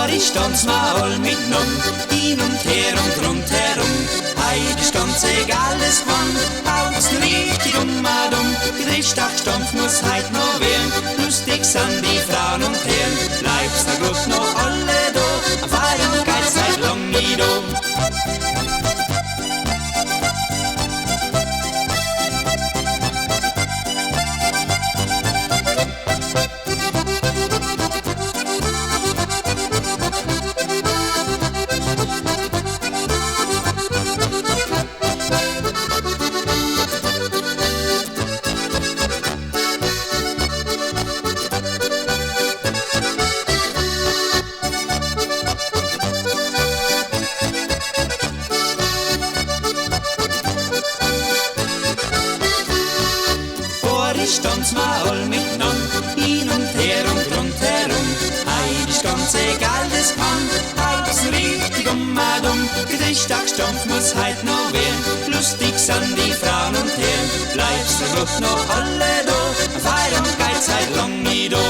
Ich stand's mal miteinander, hin und her und rundherum. Heide ist ganz egal, es wann, haut's richtig dumm. Christach Stampf muss heut noch werden, lustig sind die Frauen und Herren. Bleibst na gut noch alle da, am Feiern geht's seit lang nie da. Ich stand's mal miteinander, hin und her und rundherum. Heide ist ganz egal, das kann, haut's richtig dumm. Christach Stampf muss heut noch werden, lustig sind die Frauen und Herren. Bleibst du doch noch alle da, feiern geht's seit lang nie da.